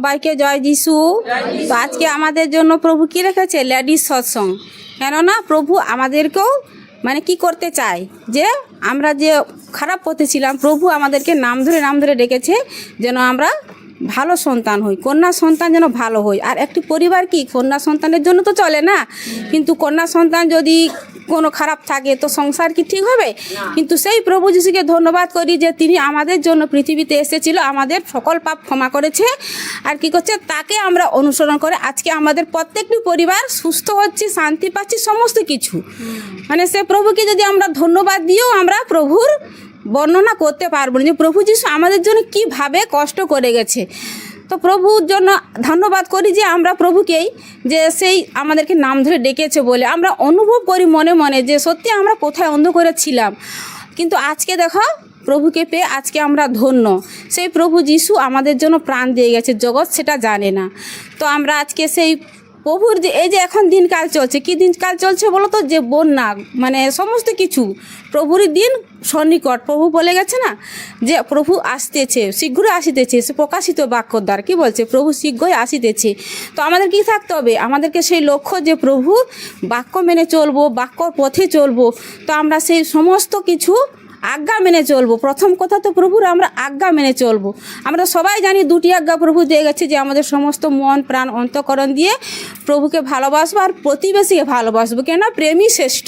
সবাইকে জয় যিশু। তো আজকে আমাদের জন্য প্রভু কি রেখেছে? লেডিস সৎসঙ্গ। কেননা প্রভু আমাদেরকেও মানে কি করতে চায়, যে আমরা যে খারাপ পথে ছিলাম, প্রভু আমাদেরকে নাম ধরে ডেকেছে যেন আমরা ভালো সন্তান হই, কন্যা সন্তান যেন ভালো হই। আর একটি পরিবার কি কন্যা সন্তানের জন্য তো চলে না, কিন্তু কন্যা সন্তান যদি কোনো খারাপ থাকে তো সংসার কি ঠিক হবে? কিন্তু সেই প্রভু যিশুকে ধন্যবাদ করি যে তিনি আমাদের জন্য পৃথিবীতে এসেছিল, আমাদের সকল পাপ ক্ষমা করেছে। আর কি করছে? তাকে আমরা অনুসরণ করে আজকে আমাদের প্রত্যেকটি পরিবার সুস্থ হচ্ছে, শান্তি পাচ্ছি, সমস্ত কিছু। মানে সে প্রভুকে যদি আমরা ধন্যবাদ দিয়েও আমরা প্রভুর বর্ণনা করতে পারবো না যে প্রভু যিশু আমাদের জন্য কীভাবে কষ্ট করে গেছে। তো প্রভুর জন্য ধন্যবাদ করি যে আমরা প্রভুকেই, যে সেই আমাদেরকে নাম ধরে ডেকেছে বলে আমরা অনুভব করি মনে মনে যে সত্যি আমরা কোথায় অন্ধকারে ছিলাম, কিন্তু আজকে দেখো প্রভুকে পেয়ে আজকে আমরা ধন্য। সেই প্রভু যিশু আমাদের জন্য প্রাণ দিয়ে গেছে, জগৎ সেটা জানে না। তো আমরা আজকে সেই প্রভুর যে এই যে এখন দিনকাল চলছে, কি দিনকাল চলছে বলো তো? যে বন্যা, মানে সমস্ত কিছু প্রভুরই দিন সন্নিকট। প্রভু বলে গেছে না যে প্রভু আসতেছে, শীঘ্রই আসিতেছে, সে প্রকাশিত বাক্যর দ্বারা কি বলছে? প্রভু শীঘ্রই আসিতেছে। তো আমাদের কি থাকতে হবে? আমাদেরকে সেই লক্ষ্য যে প্রভু বাক্য মেনে চলবো, বাক্যর পথে চলবো। তো আমরা সেই সমস্ত কিছু আজ্ঞা মেনে চলবো। প্রথম কথা তো প্রভুর আমরা আজ্ঞা মেনে চলবো। আমরা সবাই জানি দুটি আজ্ঞা প্রভু দিয়ে গেছে, যে আমাদের সমস্ত মন প্রাণ অন্তঃকরণ দিয়ে প্রভুকে ভালোবাসবো আর প্রতিবেশীকে ভালোবাসবো। কেন? প্রেমই শ্রেষ্ঠ।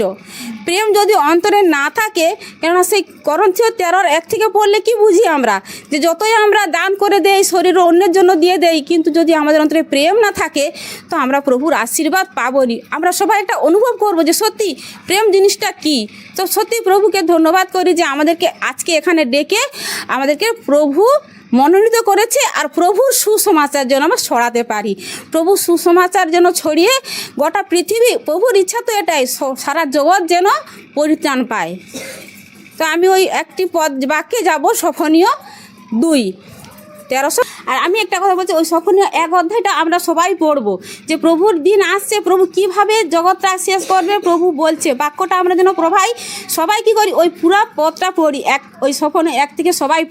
প্রেম যদি অন্তরে না থাকে, কেননা সেই করন্থীয় 13:1 থেকে পড়লে কি বুঝি আমরা? যে যতই আমরা দান করে দেই, শরীর অন্যের জন্য দিয়ে দেই, কিন্তু যদি আমাদের অন্তরে প্রেম না থাকে তো আমরা প্রভুর আশীর্বাদ পাবনি। আমরা সবাই একটা অনুভব করবো যে সত্যি প্রেম জিনিসটা কি। তো সত্যি প্রভুকে ধন্যবাদ করি যে আমাদেরকে আজকে এখানে ডেকে আমাদেরকে প্রভু মনোনীত করেছে, আর প্রভুর সুসমাচার যেন আমরা ছড়াতে পারি। প্রভু সুসমাচার যেন ছড়িয়ে গোটা পৃথিবী, প্রভুর ইচ্ছা তো এটাই, সারা জগৎ যেন পরিত্রাণ পায়। তো আমি ওই একটি বাক্যে যাব, সফনীয় 2:13। আর আমি একটা কথা বলছি, ওই সফনীয় 1 অধ্যায়টা আমরা সবাই পড়বো, যে প্রভুর দিন আসছে, প্রভু কিভাবে জগৎটা শেষ করবে। প্রভু বলছে বাক্যটা আমরা যেন প্রভাই সবাই কি করি, ওই পুরা পথটা পড়ি, ওই সফনীয় 1 থেকে সবাই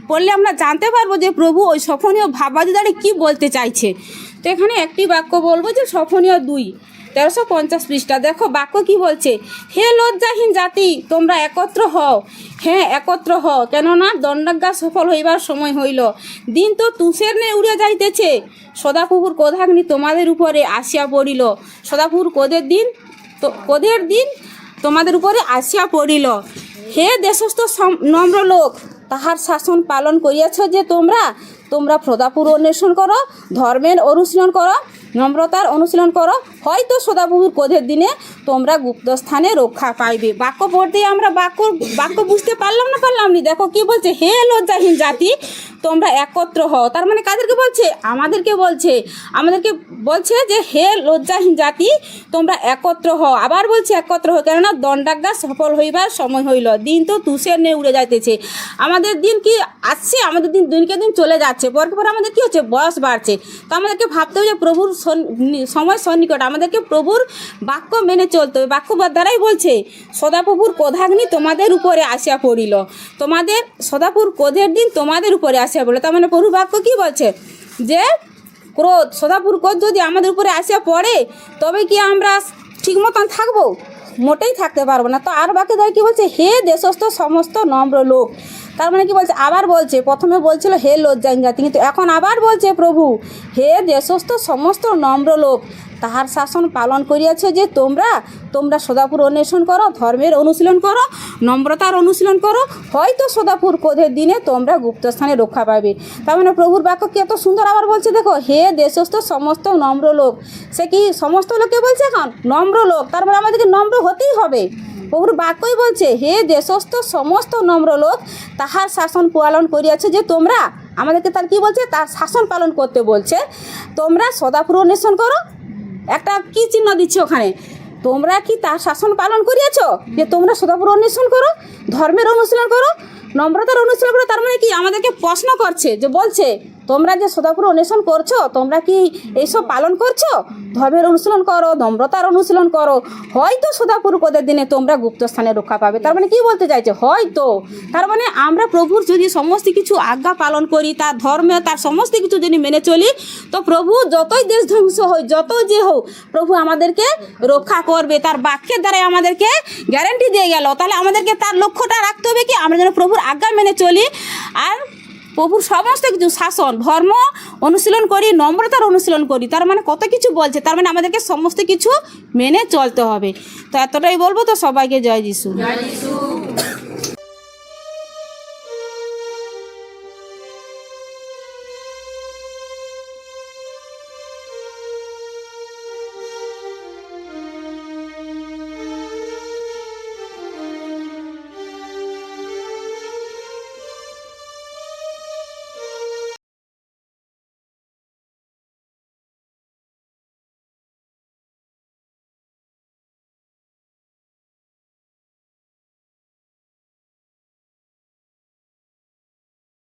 পড়লে আমরা জানতে পারবো যে প্রভু ওই সফনীয় ভাববাদী দ্বারা কী বলতে চাইছে। তো এখানে একটি বাক্য বলবো, যে সফনীয় 2:1350 পৃষ্ঠা। দেখো বাক্য কি বলছে? হে লজ্জাহীন জাতি, তোমরা একত্র হও। হ্যাঁ, একত্র হও, কেননা দণ্ডাজ্ঞা সফল হইবার সময় হইল। দিন তো তুষের নে উড়ে যাইতেছে, সদাপ্রভুর ক্রোধাগ্নি তোমাদের উপরে আসিয়া পড়িল। সদাপ্রভুর ক্রোধের দিন তোমাদের উপরে আসিয়া পড়িল। হে দেশস্থ নম্র লোক, তাহার শাসন পালন করিয়াছ যে তোমরা সদাপ্রভুর অনুসরণ করো, ধর্মের অনুশীলন করো, নম্রতার অনুশীলন করো, হয়তো সদাপ্রভুর ক্রোধের দিনে তোমরা গুপ্তস্থানে রক্ষা পাইবে। বাক্য পড়তেই আমরা বাক্য বুঝতে পারলাম না। দেখো কি বলছে? হে লজ্জাহীন জাতি, তোমরা একত্র হও। তার মানে কাদেরকে বলছে? আমাদেরকে বলছে যে হে লজ্জাহীন জাতি, তোমরা একত্র হও। আবার বলছে একত্র হও, কেননা দণ্ডাজ্ঞা সফল হইবার সময় হইল। দিন তো তুষের নে উড়ে যাইতেছে। আমাদের দিন কি আসছে? আমাদের দিনকে দিন চলে যাচ্ছে। পর আমাদের কি হচ্ছে? বয়স বাড়ছে। তো আমাদেরকে ভাবতে হবে যে প্রভুর সময় সন্নিকট, আমাদেরকে প্রভুর বাক্য মেনে চলতে হবে। বাক্য দ্বারাই বলছে সদাপ্রভুর ক্রোধাগ্নি তোমাদের উপরে আসিয়া পড়িল। তোমাদের সদাপ্রভুর ক্রোধের দিন তোমাদের উপরে আসিয়া পড়িল। তার মানে প্রভুর বাক্য কি বলছে? যে সদাপ্রভুর ক্রোধ যদি আমাদের উপরে আসিয়া পড়ে, তবে কি আমরা ঠিক মতন থাকবো? মোটেই থাকতে পারবো না। তো আর বাক্য দ্বারা কী বলছে? হে দেশস্থ সমস্ত নম্র লোক। তার মানে কি বলছে? আবার বলছে, প্রথমে বলছিল হে লজ্জাহীন জাতি, কিন্তু এখন আবার বলছে প্রভু হে দেশস্থ সমস্ত নম্র লোক, তাহার শাসন পালন করিয়াছে যে তোমরা সদাপ্রভুর অনুসরণ করো, ধর্মের অনুশীলন করো, নম্রতার অনুশীলন করো, হয়তো সদাপ্রভুর ক্রোধের দিনে তোমরা গুপ্তস্থানে রক্ষা পাবে। তার মানে প্রভুর বাক্য কি এত সুন্দর। আবার বলছে দেখো, হে দেশস্থ সমস্ত নম্র লোক। সে কি সমস্ত লোককে বলছে? এখন নম্র লোক। তার মানে আমাদেরকে নম্র হতেই হবে। প্রভুর বাক্যই বলছে হে দেশস্থ সমস্ত নম্র লোক, তাহার শাসন পালন করিয়াছে যে তোমরা। আমাদেরকে তার কি বলছে? তার শাসন পালন করতে বলছে। তোমরা সদাপ্রভুর অনুসরণ করো। একটা কি চিহ্ন দিচ্ছে ওখানে? তোমরা কি তার শাসন পালন করিয়াছ? যে তোমরা সদাপ্রভুর অনুসরণ করো, ধর্মের অনুশীলন করো, নম্রতার অনুশীলন করো। তার মানে কি আমাদেরকে প্রশ্ন করছে, যে বলছে তোমরা যে সদাপুর অনুশীলন করছো, তোমরা কি এইসব পালন করছো? ধর্মের অনুশীলন করো, নম্রতার অনুশীলন করো, হয়তো সদাপুরপদের দিনে তোমরা গুপ্ত স্থানে রক্ষা পাবে। তার মানে কি বলতে চাইছে? হয়তো। তার মানে আমরা প্রভুর যদি সমস্ত কিছু আজ্ঞা পালন করি, তার ধর্মে তার সমস্ত কিছু যদি মেনে চলি, তো প্রভু যতই দেশ ধ্বংস হয়, যত যে হোক, প্রভু আমাদেরকে রক্ষা করবে। তার বাক্যের দ্বারাই আমাদেরকে গ্যারান্টি দিয়ে গেল। তাহলে আমাদেরকে তার লক্ষ্যটা রাখতে হবে কি? আমরা যেন প্রভুর আজ্ঞা মেনে চলি, আর প্রভুর সমস্ত কিছু শাসন ধর্ম অনুশীলন করি, নম্রতার অনুশীলন করি। তার মানে কত কিছু বলছে, তার মানে আমাদেরকে সমস্ত কিছু মেনে চলতে হবে। তো এতটাই বলবো। তো সবাইকে জয় যিশু।